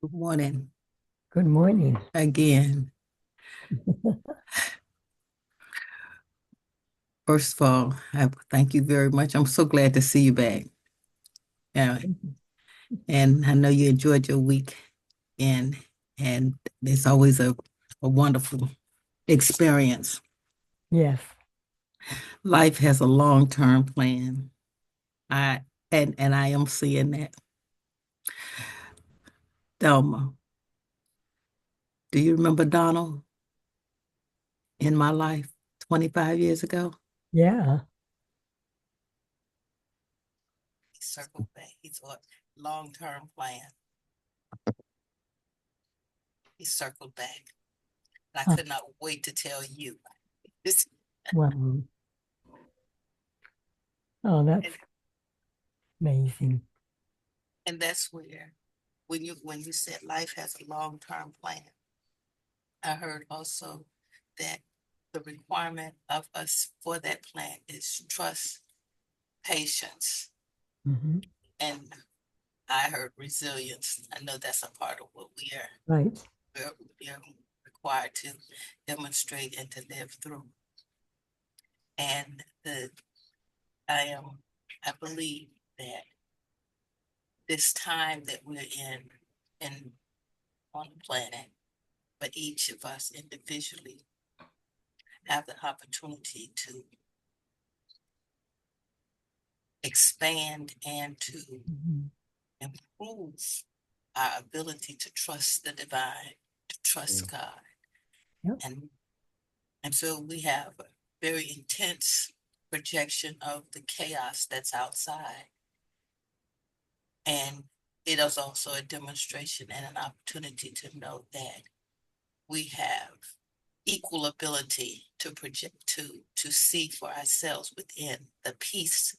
Good morning Good morning. again. First of all, I thank you very much. I'm so glad to see you back. Yeah, and I know you enjoyed your week, and and it's always a wonderful experience. Yes. Life has a long-term plan. I and I am seeing that. Thelma, do you remember Donald in my life 25 years ago? Yeah. He circled back. He's a long-term plan. He circled back. And I Uh, could not wait to tell you. This, well, oh, that's and, amazing. and that's where when you said life has a long-term plan, I heard also that the requirement of us for that plan is trust, patience, Hmm. and I heard resilience. I know that's a part of what Right. we're required to demonstrate and to live through. And I am I believe that this time that we're in on the planet, but each of us individually have the opportunity to expand and to Mhm. improve our ability to trust the divine, to trust God. Yep. And and so we have a very intense projection of the chaos that's outside. And it is also a demonstration and an opportunity to know that we have equal ability to project to see for ourselves within the peace.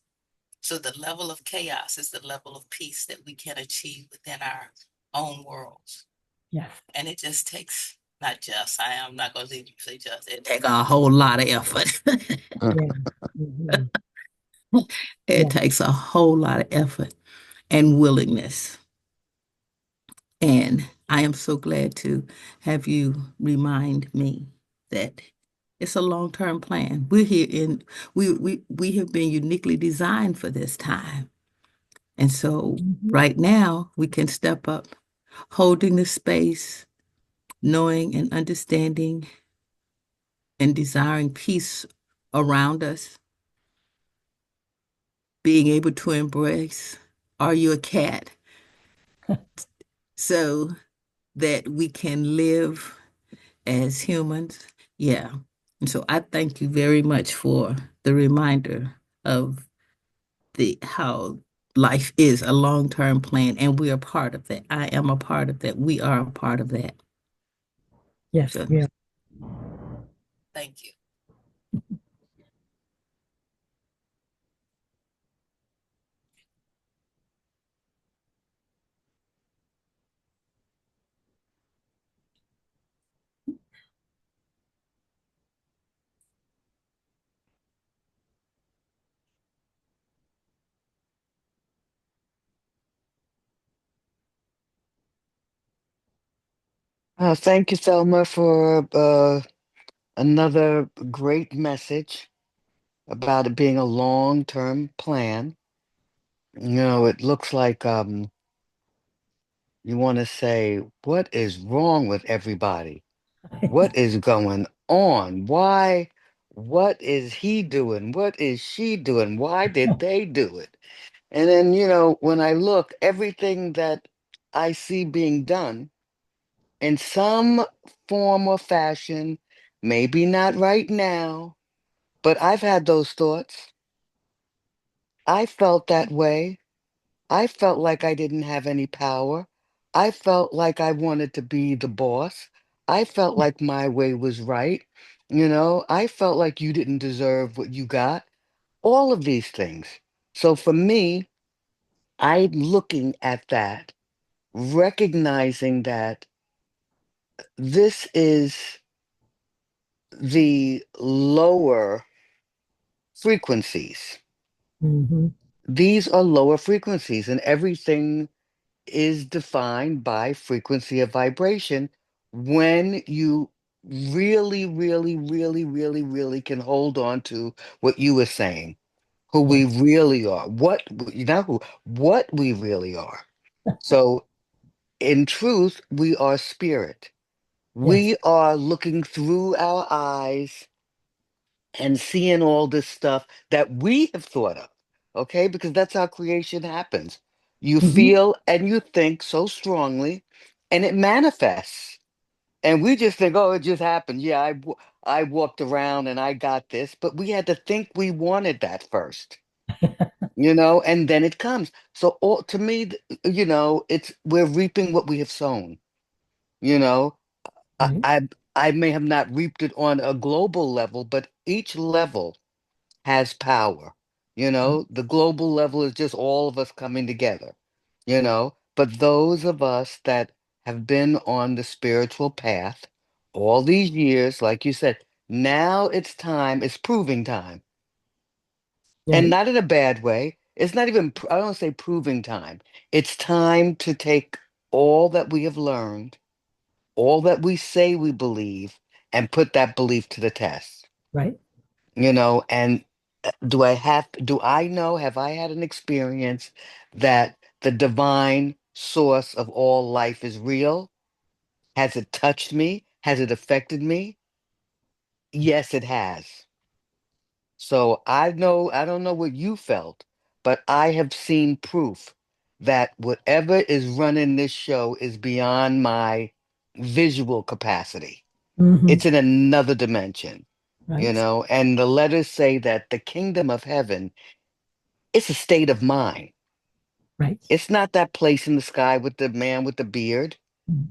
So the level of chaos is the level of peace that we can achieve within our own worlds. Yes. And it just takes not just, I am not going to say just, it takes a whole lot of effort. Yeah. Hmm. It Yeah. takes a whole lot of effort and willingness. And I am so glad to have you remind me that it's a long-term plan. We're here in we have been uniquely designed for this time. And so Hmm. right now we can step up, holding the space, knowing and understanding and desiring peace around us, being able to embrace, are you a cat? So that we can live as humans. Yeah. And so I thank you very much for the reminder of the how life is a long-term plan and we are part of that. I am a part of that. We are a part of that. Yes. So Yeah. thank you. Thank you, Thelma, for another great message about it being a long-term plan. It looks like you want to say, what is wrong with everybody? What is going on? Why? What is he doing? What is she doing? Why did they do it? And then, when I look, everything that I see being done in some form or fashion, maybe not right now, but I've had those thoughts. I felt that way. I felt like I didn't have any power. I felt like I wanted to be the boss. I felt like my way was right. I felt like you didn't deserve what you got. All of these things. So for me, I'm looking at that, recognizing that this is the lower frequencies. Hmm. These are lower frequencies, and everything is defined by frequency of vibration when you really, really, really, really, really can hold on to what you were saying, who we Yes. really are, what we really are. So, in truth, we are spirit. Yes. We are looking through our eyes and seeing all this stuff that we have thought of, okay? Because that's how creation happens. You Hmm. feel and you think so strongly, and it manifests. And we just think, oh, it just happened. Yeah, I walked around and I got this, but we had to think we wanted that first, and then it comes. So all to me, it's we're reaping what we have sown. You know, I, Right. I I may have not reaped it on a global level, but each level has power. The global level is just all of us coming together. But those of us that have been on the spiritual path all these years, like you said, now it's proving time. And Right. not in a bad way. It's not even, I don't say proving time. It's time to take all that we have learned, all that we say we believe, and put that belief to the test. Right. And do I know, have I had an experience that the divine source of all life is real? Has it touched me? Has it affected me? Yes, it has. So I don't know what you felt, but I have seen proof that whatever is running this show is beyond my visual capacity. Hmm. It's in another dimension, Right. and the letters say that the kingdom of heaven, it's a state of mind. Right. It's not that place in the sky with the man with the beard.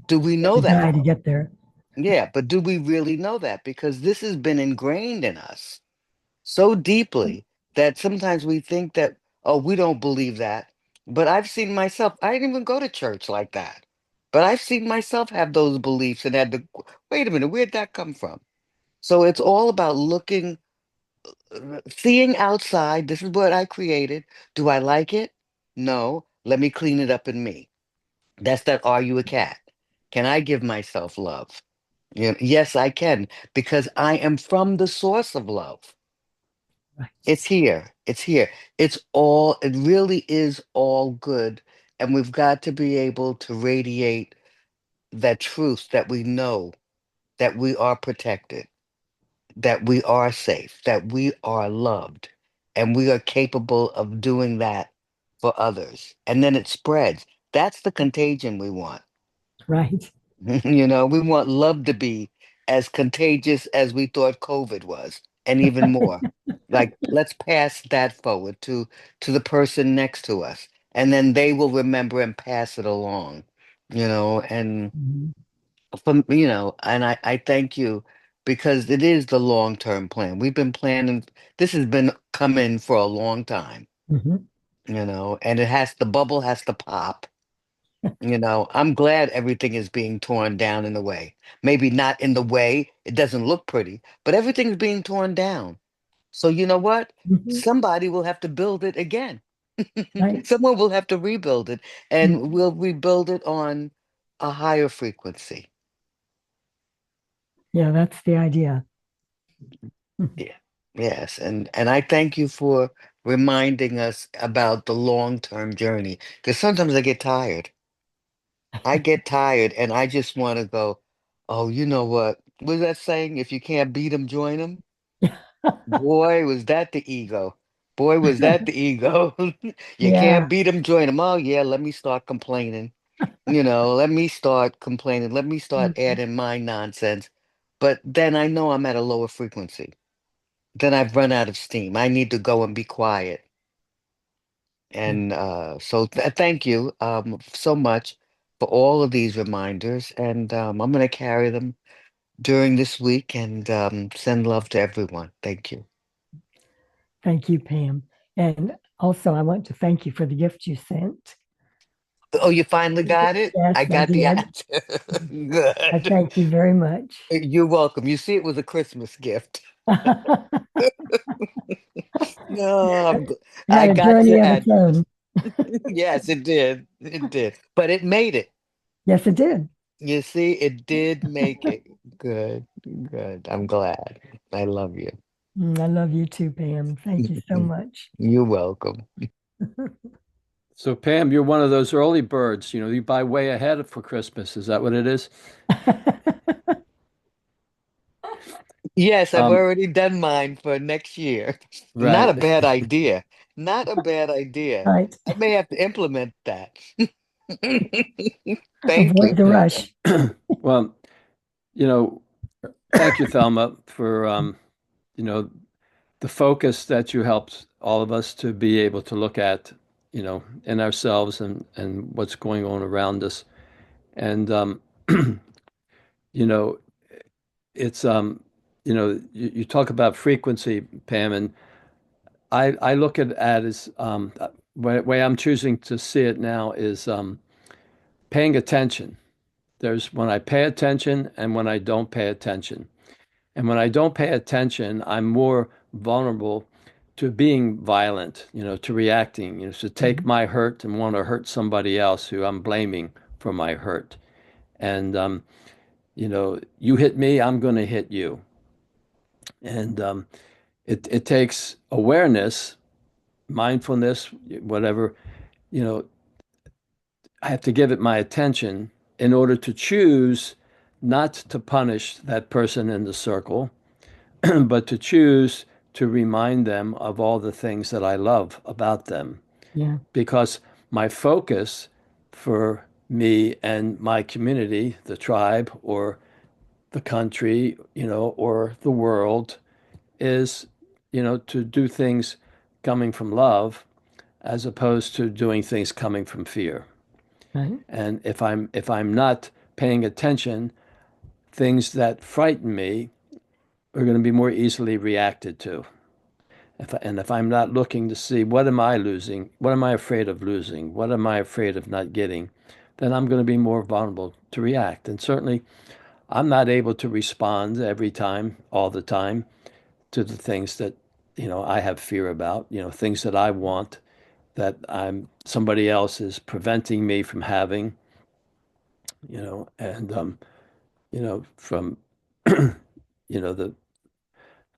Do we You have know to that? die to get there. Yeah, but do we really know that? Because this has been ingrained in us so deeply that sometimes we think that, oh, we don't believe that. But I've seen myself, I didn't even go to church like that. But I've seen myself have those beliefs and had to, wait a minute, where'd that come from? So it's all about seeing outside. This is what I created. Do I like it? No. Let me clean it up in me. That's that are you a cat? Can I give myself love? Yes, I can, because I am from the source of love. Right. It's here. It's here. It really is all good. And we've got to be able to radiate that truth that we know that we are protected, that we are safe, that we are loved, and we are capable of doing that for others. And then it spreads. That's the contagion we want. Right. We want love to be as contagious as we thought COVID was, and even more. Like, let's pass that forward to the person next to us, and then they will remember and pass it along. And Hmm. and I thank you because it is the long-term plan. We've been planning, this has been coming for a long time, and the bubble has to pop. I'm glad everything is being torn down in a way. Maybe not in the way, it doesn't look pretty, but everything's being torn down. So you know what? Hmm. Somebody will have to build it again. Right. Someone will have to rebuild it, and Mhm. we'll rebuild it on a higher frequency. Yeah, that's the idea. Mhm. Yeah. Yes. And I thank you for reminding us about the long-term journey, because sometimes I get tired. I get tired and I just want to go, oh, you know what? Was that saying? If you can't beat them, join them. Boy, was that the ego. Boy, was that the ego. You Yeah. can't beat them, join them. Oh, yeah, let me start complaining. Let me start complaining. Let me start Mhm. adding my nonsense. But then I know I'm at a lower frequency. Then I've run out of steam. I need to go and be quiet. Yeah. And so thank you so much for all of these reminders. And I'm going to carry them during this week and send love to everyone. Thank you. Thank you, Pam. And also, I want to thank you for the gift you sent. Oh, you finally got it? I Yes, I got the did. answer. I Good. thank you very much. You're welcome. You see, it was a Christmas gift. No, Had I a got journey your of its ad. own. Yes, it did. It did. But it made it. Yes, it did. You see, it did make it. Good. Good. I'm glad. I love you. I love you too, Pam. Thank you so much. You're welcome. So Pam, you're one of those early birds. You buy way ahead for Christmas. Is that what it is? Yes, I've Um, already done mine for next year. Not a right. bad idea. Not a bad idea. Right. I may have to implement that. Thank you, Avoid the Pam. rush. Well, you know, thank you, Thelma, for you know, the focus that you helped all of us to be able to look at, in ourselves and what's going on around us. And you know, it's you talk about frequency, Pam, and I look at as way I'm choosing to see it now is paying attention. There's when I pay attention and when I don't pay attention. And when I don't pay attention, I'm more vulnerable to being violent, to reacting, to take Mhm. my hurt and want to hurt somebody else who I'm blaming for my hurt. And you hit me, I'm going to hit you. And it takes awareness, mindfulness, whatever, you know, I have to give it my attention in order to choose not to punish that person in the circle, but to choose to remind them of all the things that I love about them. Yeah. Because my focus for me and my community, the tribe or the country, or the world is, to do things coming from love as opposed to doing things coming from fear. Right. And if I'm not paying attention, things that frighten me are going to be more easily reacted to. And if I'm not looking to see what am I losing, what am I afraid of losing, what am I afraid of not getting, then I'm going to be more vulnerable to react. And certainly, I'm not able to respond every time, all the time, to the things that I have fear about. Things that I want that I'm somebody else is preventing me from having. And from the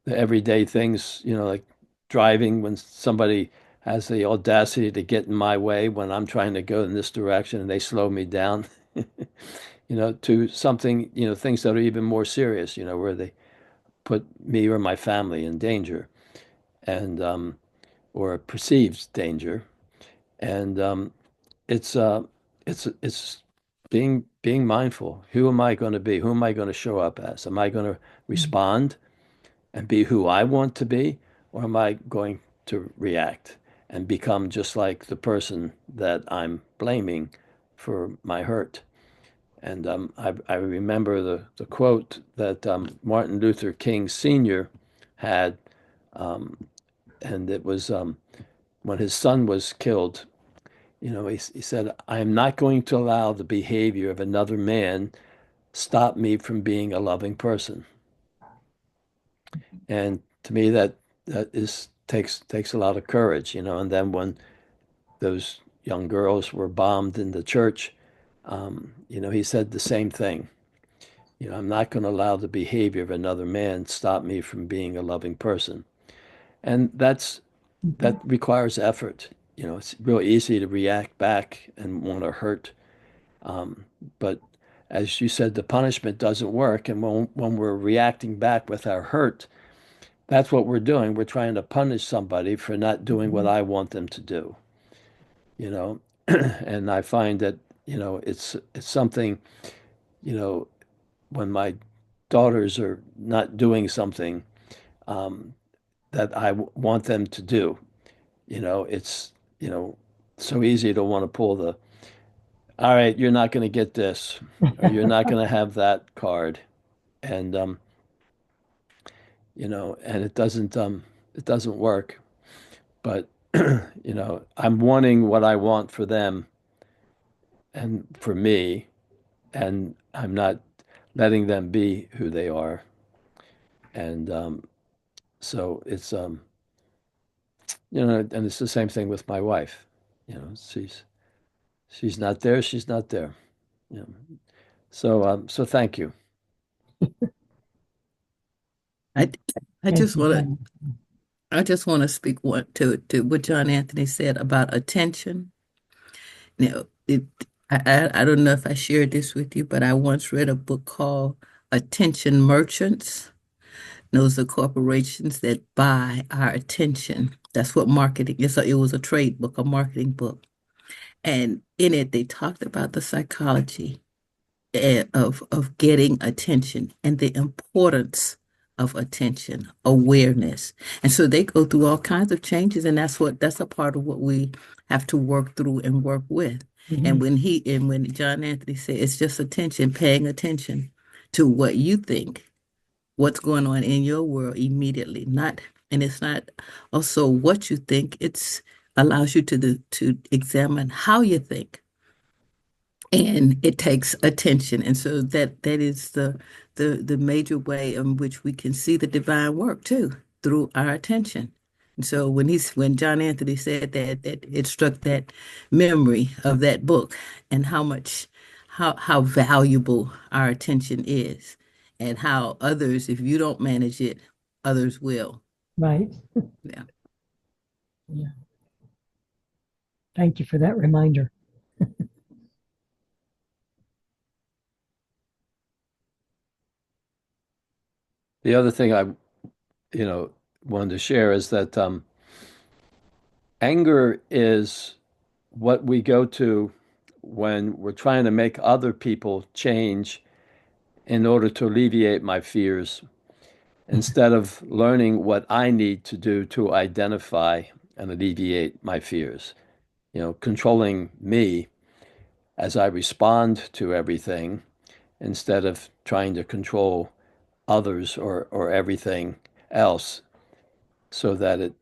everyday things, like driving when somebody has the audacity to get in my way when I'm trying to go in this direction and they slow me down, to something, things that are even more serious, where they put me or my family in danger and or perceived danger. And it's it's being mindful. Who am I going to be? Who am I going to show up as? Am I going to Mhm. respond and be who I want to be, or am I going to react and become just like the person that I'm blaming for my hurt? And I remember the quote that Martin Luther King Sr. had, um, and it was when his son was killed. He said, I am not going to allow the behavior of another man stop me from being a loving person. And to me, that is takes a lot of courage. And then when those young girls were bombed in the church, he said the same thing. I'm not going to allow the behavior of another man stop me from being a loving person. And that Mhm. requires effort. It's real easy to react back and want to hurt. But as you said, the punishment doesn't work. And when we're reacting back with our hurt, that's what we're doing. We're trying to punish somebody for not doing what Mhm. I want them to do, you know. And I find that, it's something, you know, when my daughters are not doing something um, that want them to do, it's, so easy to want to pull the, all right, you're not going to get this, or you're not going to have that card. And, and it doesn't work. But I'm wanting what I want for them and for me, and I'm not letting them be who they are. And so it's and it's the same thing with my wife. You know, she's not there, she's not there. You know. So thank you. I, I Thank just you, want to, John. I just want to speak to what John Anthony said about attention. Now, I don't know if I shared this with you, but I once read a book called Attention Merchants. Those are corporations that buy our attention. That's what marketing is. So it was a trade book, a marketing book. And in it, they talked about the psychology of getting attention and the importance of attention, awareness. And so they go through all kinds of changes, and that's a part of what we have to work through and work with. And Mhm. when John Anthony said it's just attention, paying attention to what you think, what's going on in your world immediately, not and it's not also what you think, it's allows you to examine how you think, and it takes attention. And so that is the major way in which we can see the divine work too, through our attention. And so when John Anthony said that it struck that memory of that book and how much how valuable our attention is, and how others, if you don't manage it, others will. Right. Yeah. Yeah. Thank you for that reminder. The other thing you know, wanted to share is that anger is what we go to when we're trying to make other people change in order to alleviate my fears, instead of learning what I need to do to identify and alleviate my fears. You know, controlling me as I respond to everything instead of trying to control others or everything else so that it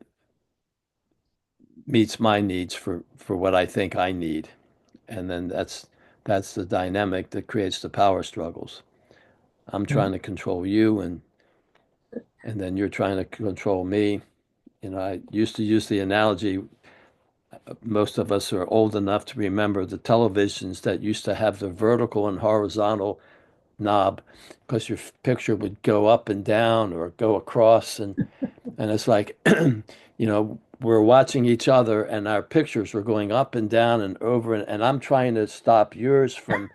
meets my needs for what I think I need. And then that's the dynamic that creates the power struggles. I'm Yeah. trying to control you and then you're trying to control me. You know, I used to use the analogy, most of us are old enough to remember the televisions that used to have the vertical and horizontal knob because your picture would go up and down or go across and it's like you know we're watching each other and our pictures were going up and down and over and I'm trying to stop yours from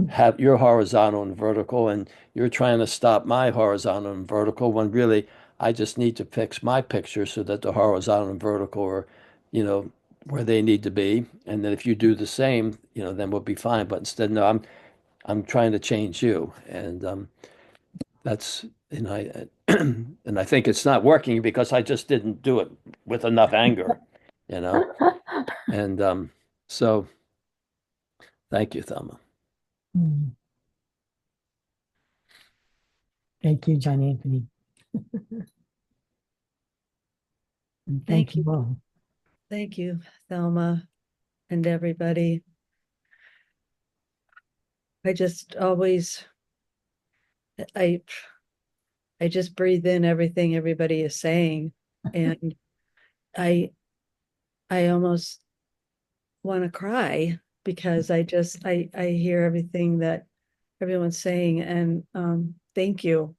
have your horizontal and vertical, and you're trying to stop my horizontal and vertical when really I just need to fix my picture so that the horizontal and vertical are, you know, where they need to be. And then if you do the same, you know, then we'll be fine. But instead, no, I'm trying to change you, and that's and I and I think it's not working because I just didn't do it with enough anger, you know. And so thank you, Thelma. Mm. Thank you, John Anthony. And thank Thank you you. all. Thank you, Thelma, and everybody. I just always I I just breathe in everything everybody is saying, and I I almost want to cry because I hear everything that everyone's saying, and thank you.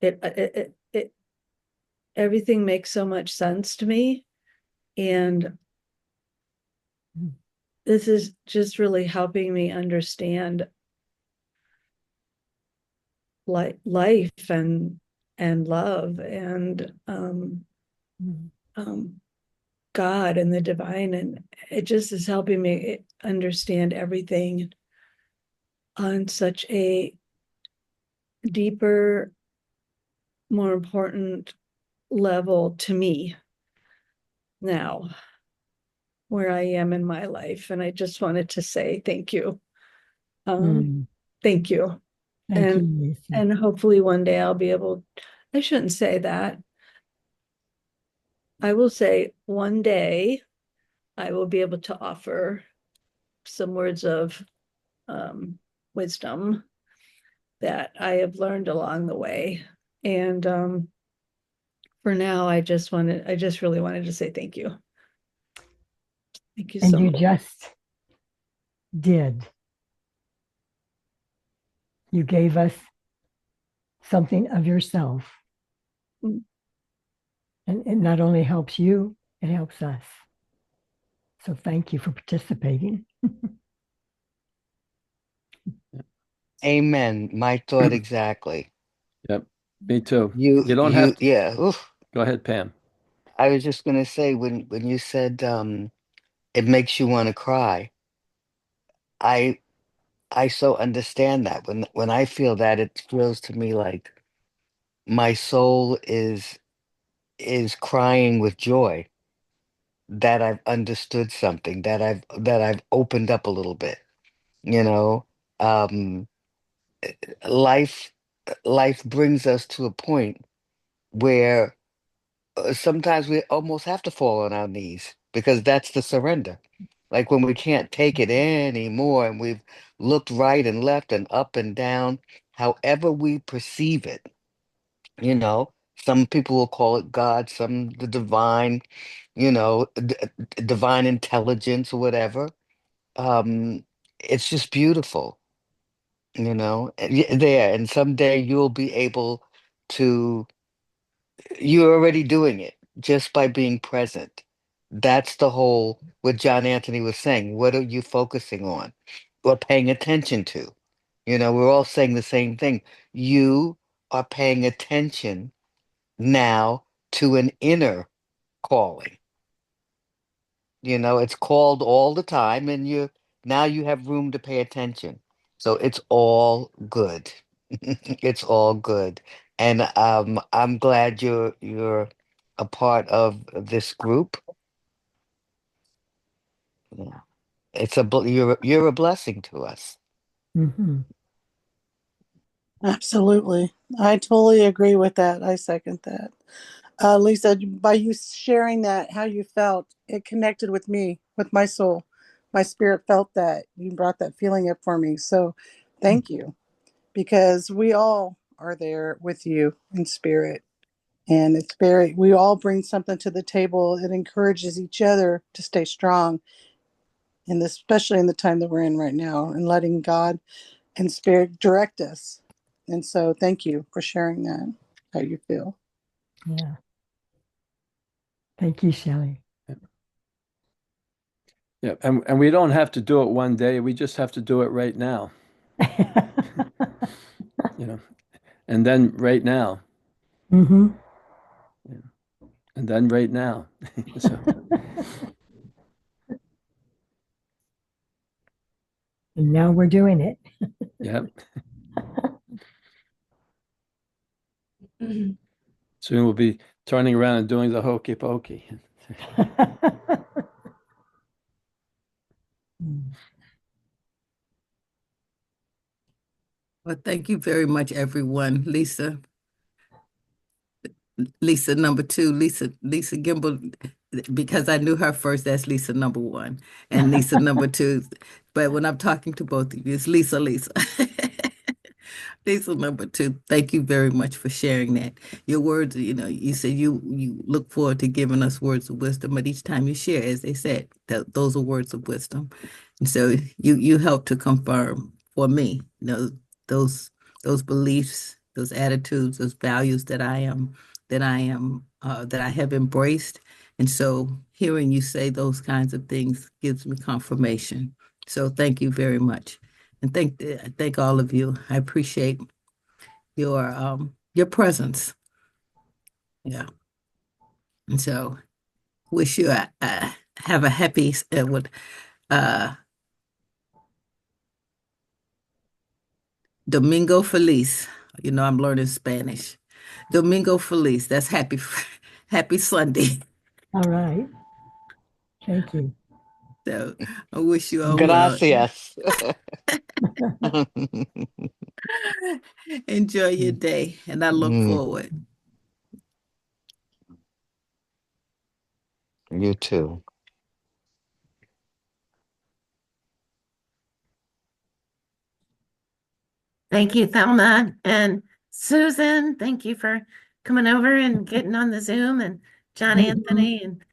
It everything makes so much sense to me, and this is just really helping me understand life and love and Mm. um God and the divine, and it just is helping me understand everything on such a deeper, more important level to me now, where I am in my life. And I just wanted to say thank you. Mm. Thank you. Thank you, And Lisa. and hopefully one day I'll be able, I shouldn't say that. I will say one day I will be able to offer some words of wisdom that I have learned along the way. And for now, I just really wanted to say thank you. Thank you And so you much. just did. You gave us something of yourself. Mm. And it not only helps you, it helps us. So thank you for participating. Amen. My thought exactly. Yep, me too. You don't have to. Yeah. Oof. Go ahead, Pam. I was just gonna say when you said it makes you want to cry. I I so understand that. When I feel that, it feels to me like my soul is crying with joy that I've understood something, that I've opened up a little bit, you know. Um life life brings us to a point where sometimes we almost have to fall on our knees because that's the surrender. Like when we can't take it anymore and we've looked right and left and up and down, however we perceive it, you know, some people will call it God, some the divine, divine intelligence or whatever. Um, it's just beautiful, there. And someday you'll be able to you're already doing it just by being present. That's the whole, what John Anthony was saying. What are you focusing on or paying attention to? We're all saying the same thing. You are paying attention now to an inner calling. It's called all the time, and now you have room to pay attention. So it's all good. It's all good. And I'm glad you're a part of this group. Yeah. You're a blessing to us. Mhm. Absolutely. I totally agree with that. I second that. Lisa, by you sharing that, how you felt, it connected with me, with my soul. My spirit felt that. You brought that feeling up for me. So thank you, because we all are there with you in spirit. And we all bring something to the table. It encourages each other to stay strong in this, especially in the time that we're in right now, and letting God and spirit direct us. And so thank you for sharing that, how you feel. Yeah. Thank you, Shelley. Yeah, and we don't have to do it one day. We just have to do it right now, you know, and then right now, Hmm. and then right now. So, And now we're doing it. yeah. Soon we'll be turning around and doing the hokey pokey. Well, thank you very much, everyone. Lisa number two, Lisa Gimbel, because I knew her first, that's Lisa number one. And Lisa number two, but when I'm talking to both of you, it's Lisa. Lisa number two, thank you very much for sharing that. Your words, you said you look forward to giving us words of wisdom, but each time you share, as they said, those are words of wisdom. And so you help to confirm for me, those those beliefs, those attitudes, those values that I have embraced. And so hearing you say those kinds of things gives me confirmation. So thank you very much. And thank all of you. I appreciate your presence. Yeah. And so wish you have a happy uh Domingo Feliz. I'm learning Spanish. Domingo Feliz. That's happy Sunday. All right. Thank you. So I wish you all well. Gracias. Enjoy your day, and I look Mm, forward. you too. Thank you, Thelma. And Susan, thank you for coming over and getting on the Zoom, and John Mhm. Anthony and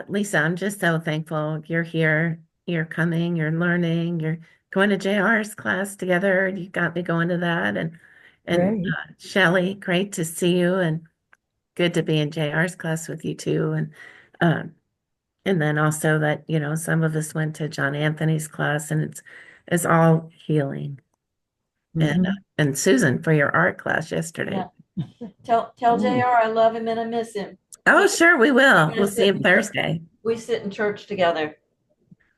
Lisa, I'm just so thankful you're here. You're coming, you're learning, you're going to JR's class together. You got me going to that. And Great. Shelley, great to see you and good to be in JR's class with you too. And then also that, some of us went to John Anthony's class and it's all healing. And Mhm. and Susan for your art class yesterday. Yeah. Tell Mm. JR I love him and I miss him. Oh, sure, we will. We'll see him Sit- Thursday. We sit in church together.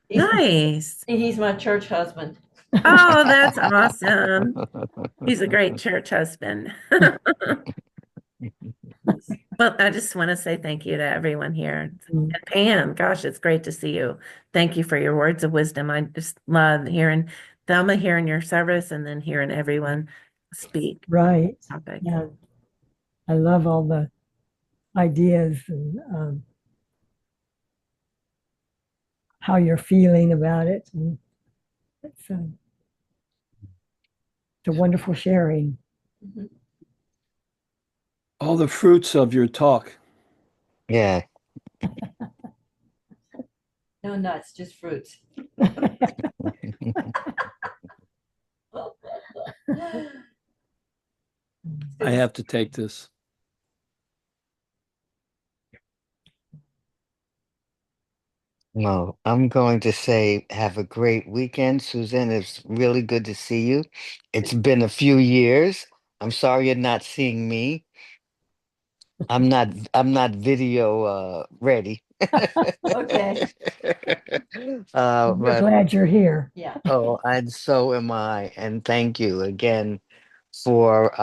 He's, Nice. he's my church husband. Oh, that's awesome. He's a great church husband. Well, I just want to say thank you to everyone here. Mm. And Pam, gosh, it's great to see you. Thank you for your words of wisdom. I just love hearing Thelma, hearing your service, and then hearing everyone speak. Right. Topic. Yeah. I love all the ideas and how you're feeling about it. And it's a wonderful sharing. All the fruits of your talk. Yeah. No nuts, just fruits. I have to take this. No, I'm going to say have a great weekend, Susan. It's really good to see you. It's been a few years. I'm sorry you're not seeing me. I'm not video ready. Okay. We're But glad you're here. Yeah. oh, and so am I. And thank you again for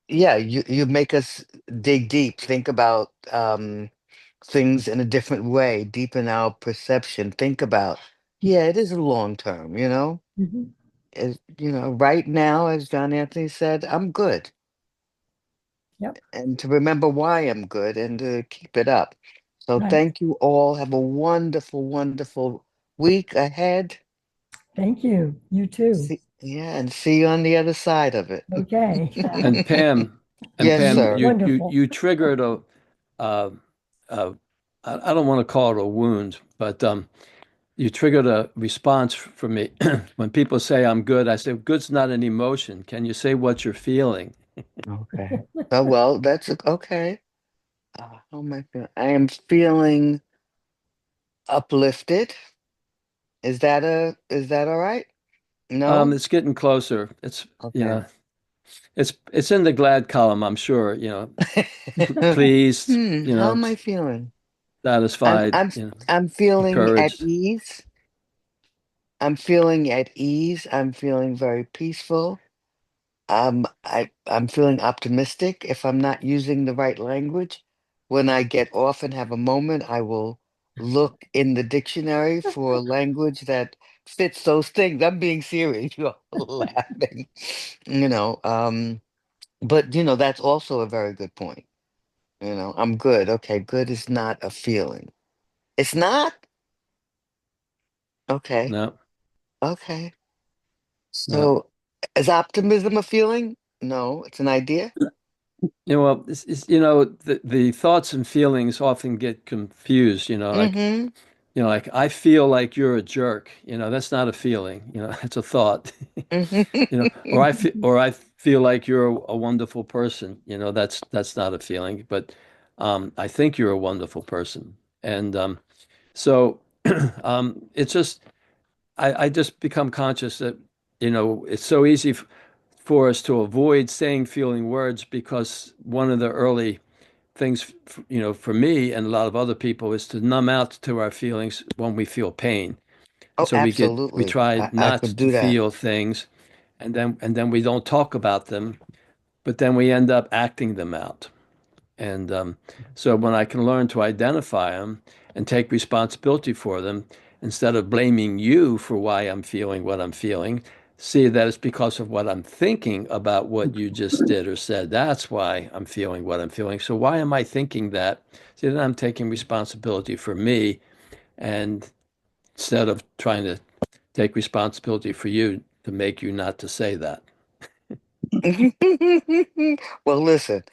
yeah, you make us dig deep, think about things in a different way, deepen our perception, think about, yeah, it is a long term, Mhm. right now, as John Anthony said, I'm good. Yep. And to remember why I'm good and to keep it up. So Right. thank you all. Have a wonderful, wonderful week ahead. Thank you. You too. And see you on the other side of it. Okay. And Pam, Yes, sir. Wonderful. you triggered uh, uh, I don't want to call it a wound, but you triggered a response for me. When people say I'm good, I say good's not an emotion. Can you say what you're feeling? Okay. Oh, well, okay. How am I feeling? I am feeling uplifted. Is that all right? No? It's getting closer. Okay. It's in the glad column, I'm sure, pleased, How am I feeling? I'm satisfied, I'm I'm feeling at encouraged. ease. I'm feeling at ease. I'm feeling very peaceful. I'm feeling optimistic. If I'm not using the right language, when I get off and have a moment, I will look in the dictionary for language that fits those things. I'm being serious. You're laughing. You know, um, but that's also a very good point. I'm good. Okay, good is not a feeling. It's not? Okay. No, Okay. no. So is optimism a feeling? No, it's an idea. Well, the thoughts and feelings often get confused, Mm-hmm. like I feel like you're a jerk, that's not a feeling, it's a thought. Or I feel like you're a wonderful person, that's not a feeling, but I think you're a wonderful person. And so it's just I just become conscious that, it's so easy for us to avoid saying feeling words because one of the early things, for me and a lot of other people is to numb out to our feelings when we feel pain. And Oh, so we absolutely. try I not could to do that. feel things and then we don't talk about them, but then we end up acting them out. And so when I can learn to identify them and take responsibility for them, instead of blaming you for why I'm feeling what I'm feeling, see that it's because of what I'm thinking about what you just did or said. That's why I'm feeling what I'm feeling. So why am I thinking that? See, then I'm taking responsibility for me, and instead of trying to take responsibility for you to make you not to say that. Well, listen,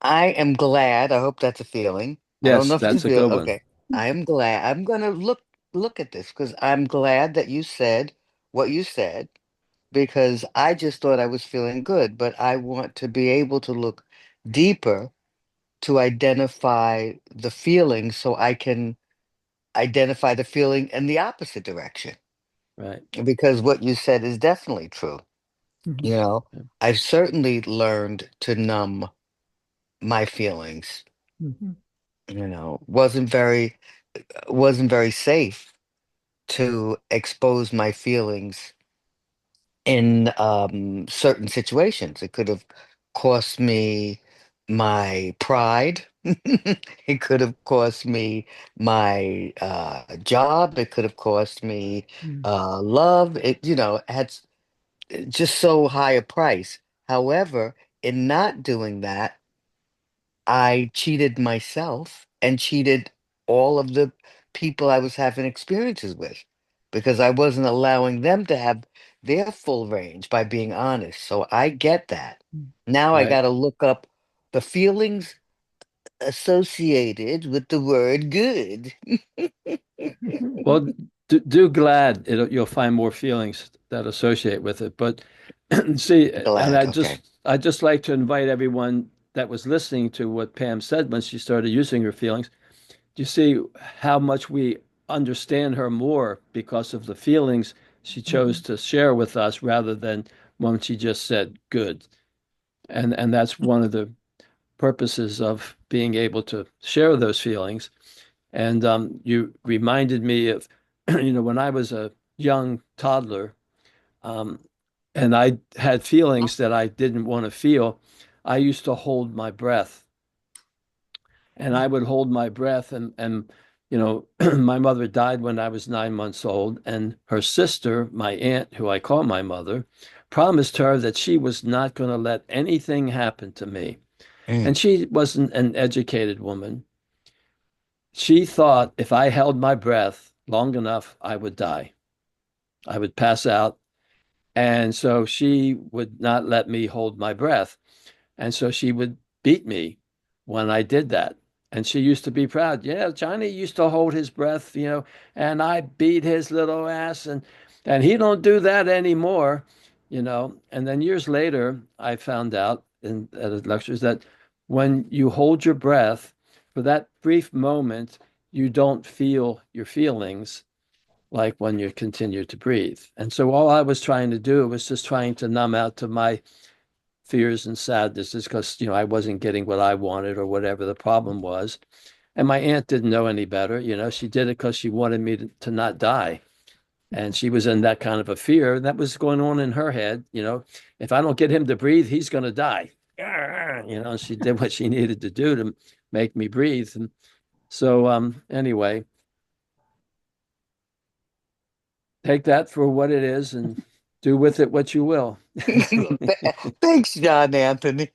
I am glad. I hope that's a feeling. I don't Yes, know if you that's a feel good one. okay. I am glad. I'm gonna look at this because I'm glad that you said what you said because I just thought I was feeling good, but I want to be able to look deeper to identify the feeling so I can identify the feeling in the opposite direction. Right. Because what you said is definitely true. Mhm. You know, Yeah. I've certainly learned to numb my feelings. Mhm. Wasn't very safe to expose my feelings in certain situations. It could have cost me my pride. It could have cost me my job. It could have cost me Mm. love. It, had just so high a price. However, in not doing that, I cheated myself and cheated all of the people I was having experiences with because I wasn't allowing them to have their full range by being honest. So I get that. Mm. Now I Right. got to look up the feelings associated with the word good. Well, do glad you'll find more feelings that associate with it. But see, and Glad. Okay. I just like to invite everyone that was listening to what Pam said when she started using her feelings. You see how much we understand her more because of the feelings she chose Mhm. to share with us rather than when she just said good. And that's one of the purposes of being able to share those feelings. And you reminded me of, when I was a young toddler, um, and I had feelings that I didn't want to feel. I used to hold my breath, and I would hold my breath, and my mother died when I was 9 months old, and her sister, my aunt, who I call my mother, promised her that she was not going to let anything happen to me. Mm, And she wasn't an educated woman. She thought if I held my breath long enough, I would die. I would pass out. And so she would not let me hold my breath. And so she would beat me when I did that. And she used to be proud. Yeah, Johnny used to hold his breath, and I beat his little ass and he don't do that anymore. And then years later, I found out in at his lectures that when you hold your breath for that brief moment, you don't feel your feelings like when you continue to breathe. And so all I was trying to do was just trying to numb out to my fears and sadnesses because I wasn't getting what I wanted or whatever the problem was. And my aunt didn't know any better. She did it because she wanted me to not die. And she was in that kind of a fear that was going on in her head. If I don't get him to breathe, he's going to die. She did what she needed to do to make me breathe. And so, anyway, take that for what it is and do with it what you will. Thanks, John Anthony.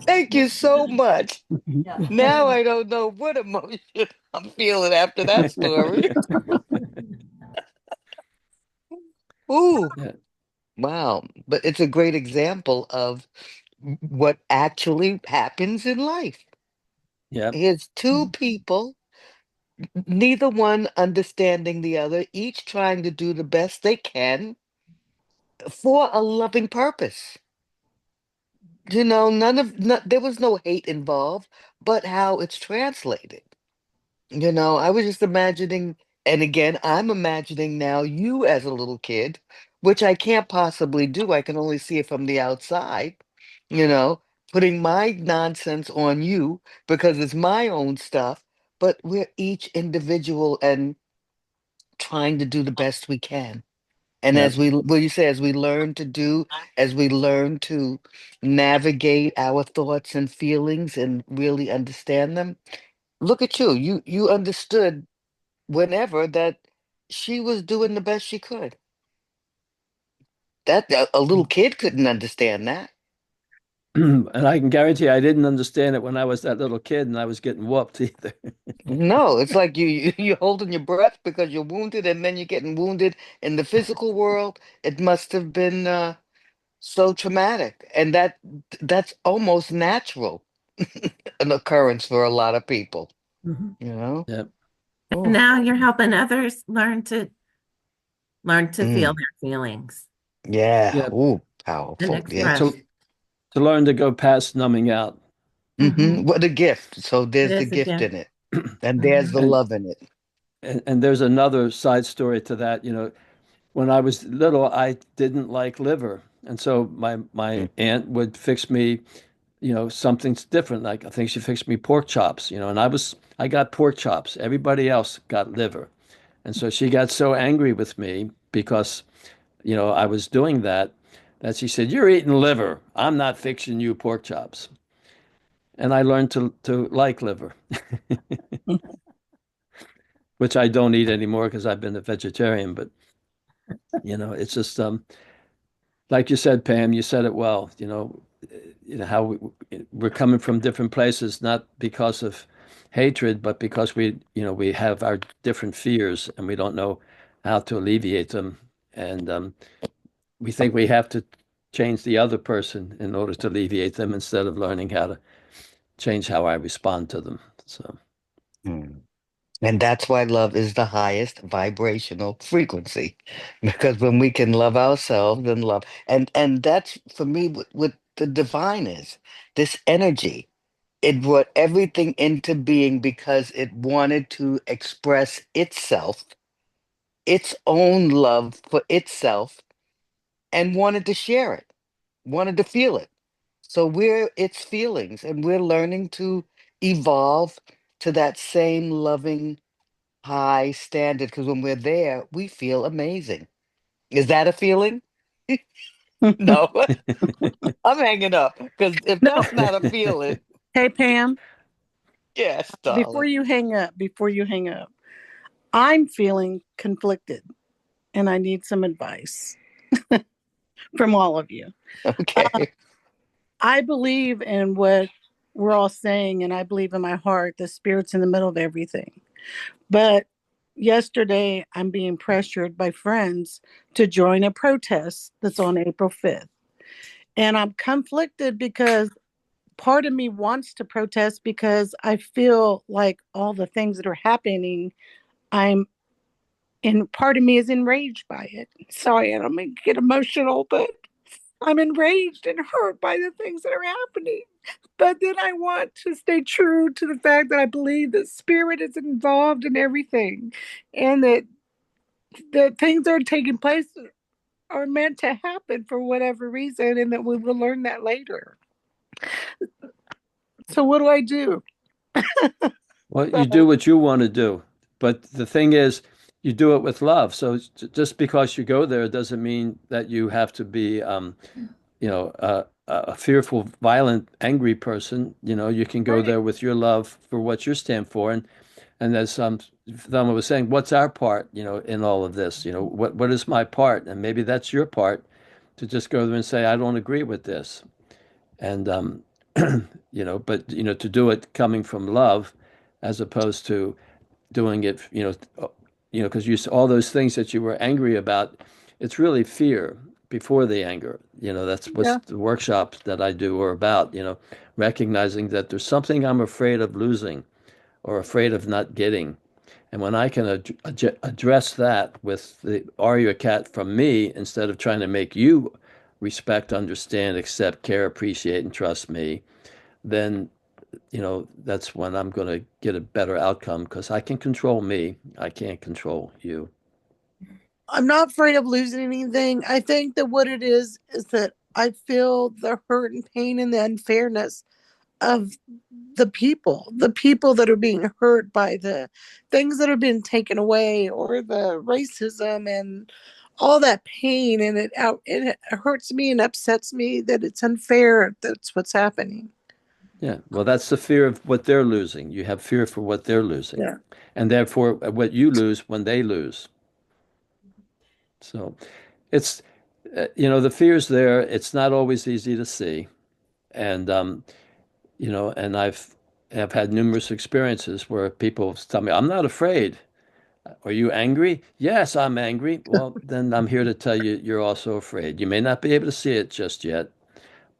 Thank you so much. Yeah. Now I don't know what emotion I'm feeling after that story. Ooh, Yeah. wow. But it's a great example of what actually happens in life. Yeah. Here's two people, neither one understanding the other, each trying to do the best they can for a loving purpose. There was no hate involved, but how it's translated. I was just imagining, and again, I'm imagining now you as a little kid, which I can't possibly do. I can only see it from the outside, you know, putting my nonsense on you because it's my own stuff, but we're each individual and trying to do the best we can. And Yeah. you say, as we learn to do, as we learn to navigate our thoughts and feelings and really understand them, look at you. You understood whenever that she was doing the best she could. That a little kid couldn't understand that. And I can guarantee I didn't understand it when I was that little kid and I was getting whooped either. No, it's like you're holding your breath because you're wounded, and then you're getting wounded in the physical world. It must have been so traumatic, and that's almost natural. an occurrence for a lot of people, Mhm. you know? Yeah. And Oh, now you're helping others learn to feel mm, their feelings yeah. Yeah. Oh, and powerful. Yes. express. To learn to go past numbing out. Hmm. Hmm. What a gift. So It there's the is a gift gift. in it, and there's Hmm. the And, love in it. and there's another side story to that. When I was little, I didn't like liver. And so my Mm. aunt would fix me, something's different. Like I think she fixed me pork chops, and I got pork chops. Everybody else got liver. And so she got so angry with me because, I was doing that, that she said, "You're eating liver. I'm not fixing you pork chops." And I learned to like liver, which I don't eat anymore because I've been a vegetarian. But, it's just like you said, Pam, you said it well, how we're coming from different places, not because of hatred, but because we have our different fears and we don't know how to alleviate them. And we think we have to change the other person in order to alleviate them instead of learning how to change how I respond to them. So, Mm. And that's why love is the highest vibrational frequency. Because when we can love ourselves and love, and that's for me what the divine is. This energy. It brought everything into being because it wanted to express itself, its own love for itself, and wanted to share it, wanted to feel it. So we're its feelings, and we're learning to evolve to that same loving high standard because when we're there, we feel amazing. Is that a feeling? No, I'm hanging up because if No. that's not a feeling, Hey, Pam, yes, before darling. you hang up, I'm feeling conflicted and I need some advice from all of you. Okay. I believe in what we're all saying, and I believe in my heart the spirit's in the middle of everything. But yesterday, I'm being pressured by friends to join a protest that's on April 5th. And I'm conflicted because part of me wants to protest because I feel like all the things that are happening, I'm and part of me is enraged by it. Sorry, I don't mean to get emotional, but I'm enraged and hurt by the things that are happening. But then I want to stay true to the fact that I believe that spirit is involved in everything and that the things that are taking place are meant to happen for whatever reason and that we will learn that later. So what do I do? well, you do what you want to do. But the thing is, you do it with love. So just because you go there doesn't mean that you have to be, a fearful, violent, angry person. You can go Right. there with your love for what you stand for. And as Thelma was saying, what's our part, in all of this? What is my part? And maybe that's your part to just go there and say, I don't agree with this. And but to do it coming from love, as opposed to doing it, because you all those things that you were angry about, it's really fear before the anger. That's what Yeah. the workshops that I do are about. Recognizing that there's something I'm afraid of losing or afraid of not getting. And when I can address that with the "Are you a cat?" from me, instead of trying to make you respect, understand, accept, care, appreciate, and trust me, then that's when I'm going to get a better outcome because I can control me. I can't control you. I'm not afraid of losing anything. I think that what it is that I feel the hurt and pain and the unfairness of the people that are being hurt by the things that have been taken away or the racism and all that pain and it hurts me and upsets me that it's unfair that's what's happening. Yeah. Well, that's the fear of what they're losing. You have fear for what they're losing, Yeah. and therefore what you lose when they lose. So it's, the fear's there. It's not always easy to see. And, and have had numerous experiences where people tell me, I'm not afraid. Are you angry? Yes, I'm angry. Well, then I'm here to tell you you're also afraid. You may not be able to see it just yet,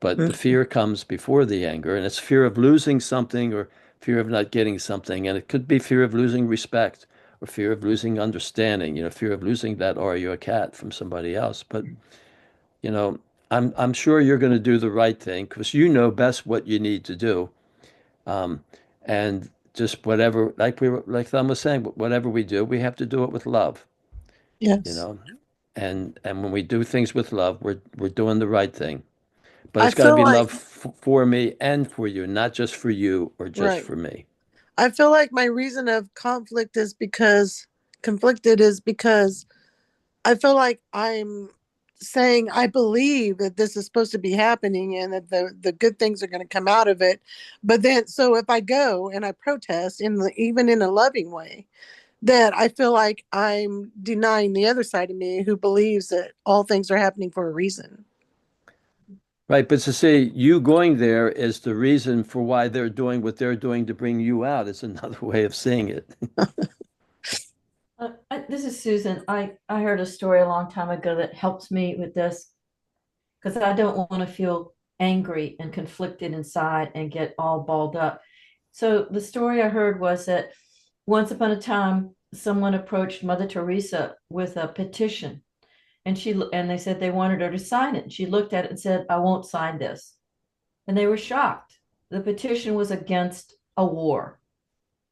but the Mhm. fear comes before the anger, and it's fear of losing something or fear of not getting something. And it could be fear of losing respect or fear of losing understanding, fear of losing that "are you a cat" from somebody else. But, you know, I'm sure you're going to do the right thing because you know best what you need to do. Um, and just whatever, like Thelma was saying, whatever we do, we have to do it with love, you Yes. know. And when we do things with love, we're doing the right thing. But I it's got to feel be like, love for me and for you, not just for you or just right. for me. I feel like my reason of conflicted is because I feel like I'm saying I believe that this is supposed to be happening and that the good things are going to come out of it. But then, so if I go and I protest even in a loving way, that I feel like I'm denying the other side of me who believes that all things are happening for a reason. Right. But to say you going there is the reason for why they're doing what they're doing to bring you out is another way of seeing it. This is Susan. I heard a story a long time ago that helps me with this because I don't want to feel angry and conflicted inside and get all balled up. So the story I heard was that once upon a time, someone approached Mother Teresa with a petition, and they said they wanted her to sign it. And she looked at it and said, "I won't sign this." And they were shocked. The petition was against a war.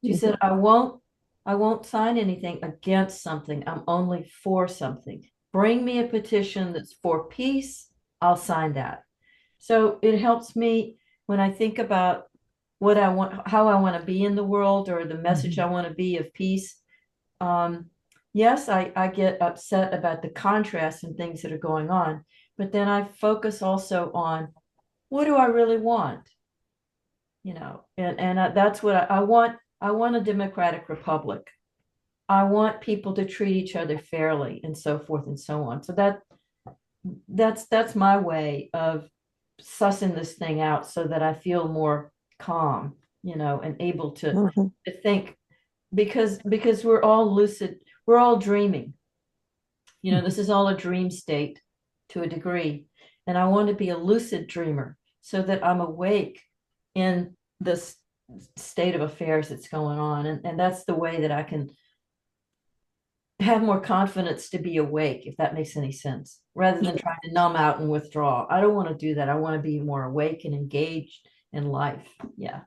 She said, I won't sign anything against something. I'm only for something. Bring me a petition that's for peace. I'll sign that. So it helps me when I think about what I want, how I want to be in the world, or the message I want to be of peace. Um, yes, I get upset about the contrast and things that are going on, but then I focus also on what do I really want? And that's what I want. I want a democratic republic. I want people to treat each other fairly and so forth and so on. So that's my way of sussing this thing out so that I feel more calm, and able to Mhm. to think, because we're all lucid, we're all dreaming. This is all a dream state to a degree. And I want to be a lucid dreamer so that I'm awake in this state of affairs that's going on. And that's the way that I can have more confidence to be awake, if that makes any sense, rather than trying to numb out and withdraw. I don't want to do that. I want to be more awake and engaged in life. Yeah.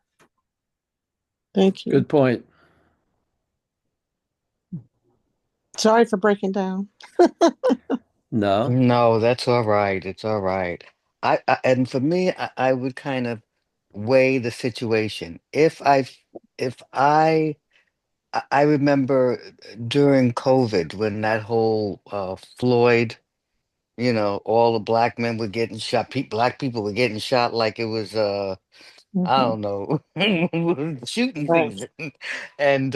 Thank you. Good point. Sorry for breaking down. No. No, that's all right. It's all right. And for me, I would kind of weigh the situation. If I remember during COVID when that whole Floyd, all the black men were getting shot, black people were getting shot like it was I Mhm. don't know, shooting Right. season. And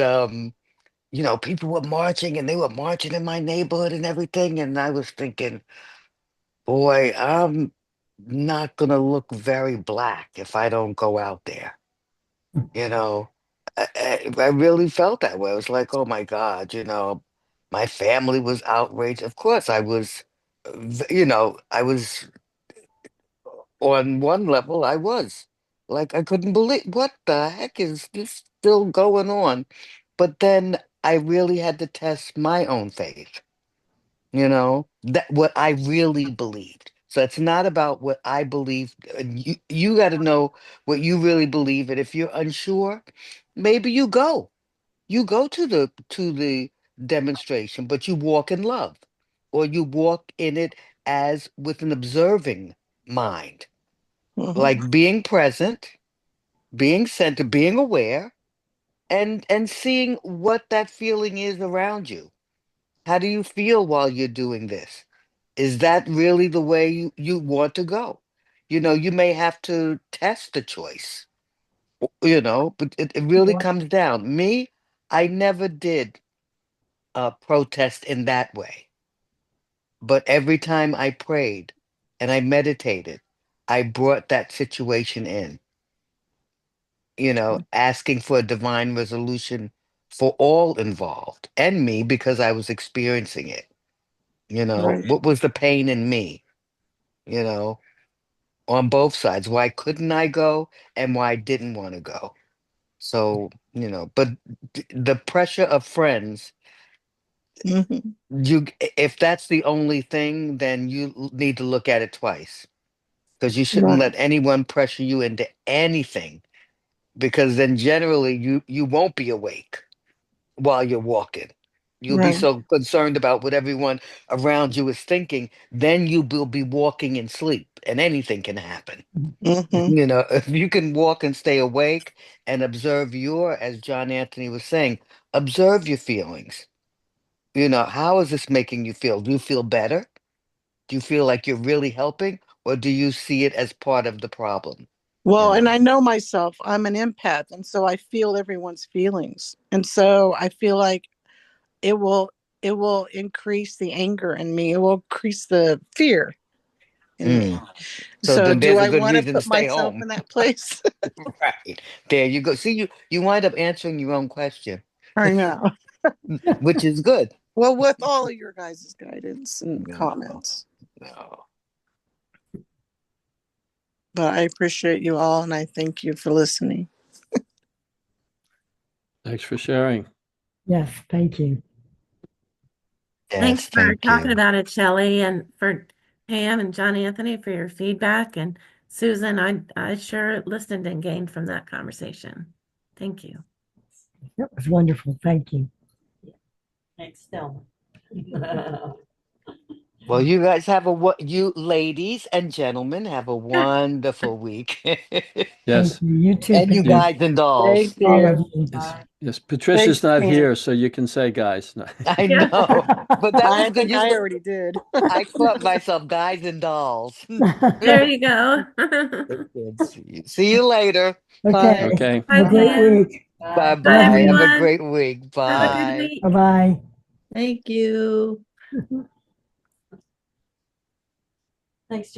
people were marching and they were marching in my neighborhood and everything. And I was thinking, boy, I'm not gonna look very black if I don't go out there. You know, I really felt that way. I was like, oh my God, my family was outraged. Of course, I was on one level, I was like, I couldn't believe what the heck is this still going on? But then I really had to test my own faith, that what I really believed. So it's not about what I believe. You got to know what you really believe. And if you're unsure, maybe you go to the demonstration, but you walk in love, or you walk in it as with an observing mind, Mhm. like being present, being centered, being aware, and seeing what that feeling is around you. How do you feel while you're doing this? Is that really the way you want to go? You may have to test the choice, but it really comes down. Me, I never did protest in that way. But every time I prayed and I meditated, I brought that situation in, asking for a divine resolution for all involved and me because I was experiencing it. Right. What was the pain in me? You know, on both sides. Why couldn't I go and why I didn't want to go? So, but the pressure of friends, Mhm. if that's the only thing, then you need to look at it twice because you shouldn't Right. let anyone pressure you into anything because then generally you won't be awake while you're walking. You'll be Right. so concerned about what everyone around you is thinking, then you will be walking in sleep and anything can happen. Hmm. If you can walk and stay awake and observe as John Anthony was saying, observe your feelings. How is this making you feel? Do you feel better? Do you feel like you're really helping? Or do you see it as part of the problem? You Well, and know? I know myself, I'm an empath, and so I feel everyone's feelings. And so I feel like it will it will increase the anger in me. It will increase the fear in me. Mm. So So then do there's a I good want to reason to put stay myself home. in that place? Right. There you go. See, you wind up answering your own question, I know. which is good. Well, with all of your guys' guidance and No, comments. no. But I appreciate you all and I thank you for listening. Thanks for sharing. Yes, thank you. Thanks Yes, for thank talking you. about it, Shelley, and for Pam and John Anthony for your feedback. And Susan, I sure listened and gained from that conversation. Thank you. That was wonderful. Thank you. Thanks, Thelma. Well, you guys you ladies and gentlemen have a wonderful week. Thank Yes, you. You too, And you Pam. you, guys and dolls. Thank All you. of you. yes, Bye. yes. Patricia's Thanks, not Pam. here, so you can say, guys. No. I Yeah. know. But that was I good. think I already did. I caught myself, guys and dolls. There you go. Good. See you later. Okay. Bye. Okay. Have a Bye, great Pam. week. Bye. Bye Bye, Love bye. Have a you. everyone. great week. Have a good Bye. week. Bye bye. Thank you. Thanks,